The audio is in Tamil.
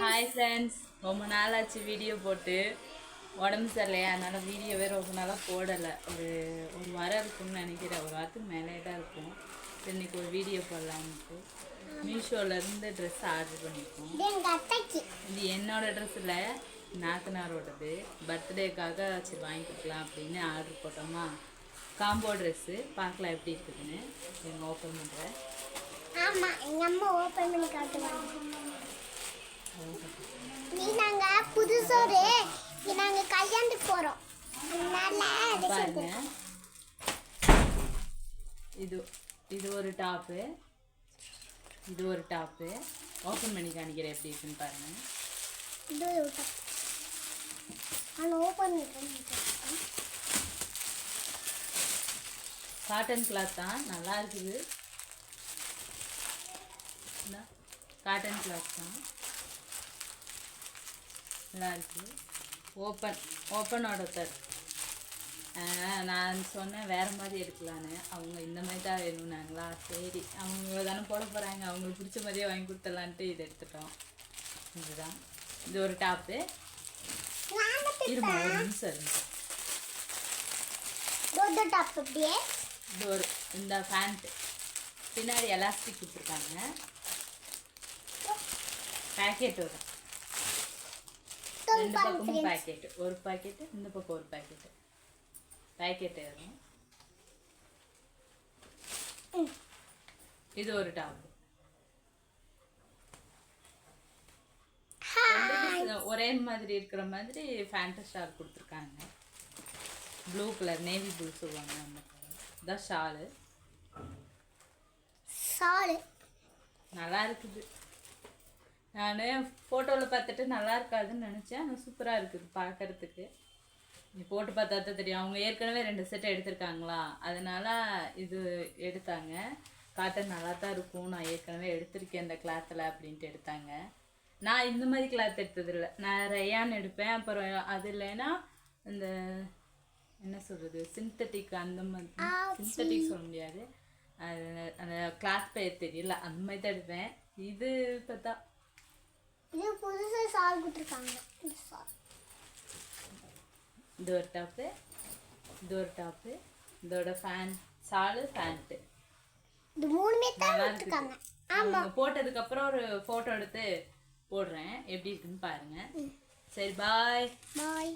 ஹாய் ஃப்ரெண்ட்ஸ், ரொம்ப நாள் ஆச்சு வீடியோ போட்டு. உடம்பு சரியில்லையா, அதனால் வீடியோவே ரொம்ப நாளாக போடலை. ஒரு வாரம் இருக்கும்னு நினைக்கிறேன், ஒரு வாரத்துக்கு மேலே தான் இருக்கும். இன்றைக்கி ஒரு வீடியோ போடலான்ட்டு மீஷோலேருந்து ட்ரெஸ் ஆர்டர் பண்ணியிருக்கோம். இது என்னோடய ட்ரெஸ் இல்லை, நாத்தனாரோடது. பர்த்டேக்காக சரி வாங்கி கொடுக்கலாம் அப்படின்னு ஆர்டர் போட்டோமா. காம்போ ட்ரெஸ்ஸு பார்க்கலாம் எப்படி இருக்குதுன்னு. எங்கள் ஓப்பன் பண்ணுறேன். ஆமாம், எங்கள் அம்மா ஓப்பன் பண்ணி காட்டுவாங்க. நீ நாங்க புதுசோரு நாங்க கல்யாணத்துக்கு போறோம். பாருங்க, இது ஒரு டாப்பு, இது ஒரு டாப்பு. ஓப்பன் பண்ணி காணிக்கிறேன் எப்படி இருக்குன்னு பாருங்க. இது ஓப்பன் காட்டன் கிளாத் தான், நல்லா இருக்குது. காட்டன் கிளாத் தான் நல்லா இருக்குது. ஓப்பனோட சார் நான் சொன்னேன் வேறு மாதிரி எடுக்கலான்னு. அவங்க இந்த மாதிரி தான் வேணும்னாங்களா. சரி, அவங்க தானே போட போகிறாங்க, அவங்களுக்கு பிடிச்ச மாதிரியே வாங்கி கொடுத்துடலான்ட்டு இதை எடுத்துட்டோம். இதுதான், இது ஒரு டாப்பு. இருமா ஒரு நிமிஷம் இருந்துச்சு. இது ஒரு இந்த பேண்ட்டு பின்னாடி எலாஸ்டிக் கொடுத்துருக்காங்க. பேக்கெட் வரும், ரெண்டு பக்கமும் பேக்கெட்டு. ஒரு பேக்கெட்டு இந்த பக்கம் ஒரு பேக்கெட்டு. பேக்கெட்டு வரும். இது ஒரு டாப். ஒரே மாதிரி இருக்கிற மாதிரி ஃபேண்டா ஸ்டார் கொடுத்துருக்காங்க. ப்ளூ கலர், நேவி ப்ளூ சொல்லுவாங்க அந்த கலர். இதான் ஷாலு. நல்லா இருக்குது. நான் ஃபோட்டோவில் பார்த்துட்டு நல்லா இருக்காதுன்னு நினச்சேன், ஆனால் சூப்பராக இருக்குது பார்க்குறதுக்கு. நீ போட்டு பார்த்தா தான் தெரியும். அவங்க ஏற்கனவே 2 செட்டை எடுத்திருக்காங்களா, அதனால் இது எடுத்தாங்க. காட்டன் நல்லா தான் இருக்கும், நான் ஏற்கனவே எடுத்திருக்கேன் இந்த கிளாத்தில் அப்படின்ட்டு எடுத்தாங்க. நான் இந்த மாதிரி கிளாத் எடுத்ததில்லை, நான் ரயான் எடுப்பேன். அப்புறம் அது இல்லைன்னா இந்த என்ன சொல்கிறது, சிந்தட்டிக், அந்த மாதிரி. சிந்தட்டிக் சொல்ல முடியாது, அது அந்த கிளாத் பேர் தெரியல, அந்த மாதிரி தான் எடுப்பேன். இது பார்த்தா இது புதுசா சால் கொடுத்துருக்காங்க. இது ஒரு டாப்பு, இது ஒரு டாப்பு, இதோட ஃபேன் சாலு பேண்ட்டு. இது மூணுமே தான் கொடுத்துருக்காங்க. ஆமாம், போட்டதுக்கப்புறம் ஒரு ஃபோட்டோ எடுத்து போடுறேன், எப்படி இருக்குன்னு பாருங்கள். சரி, பாய்.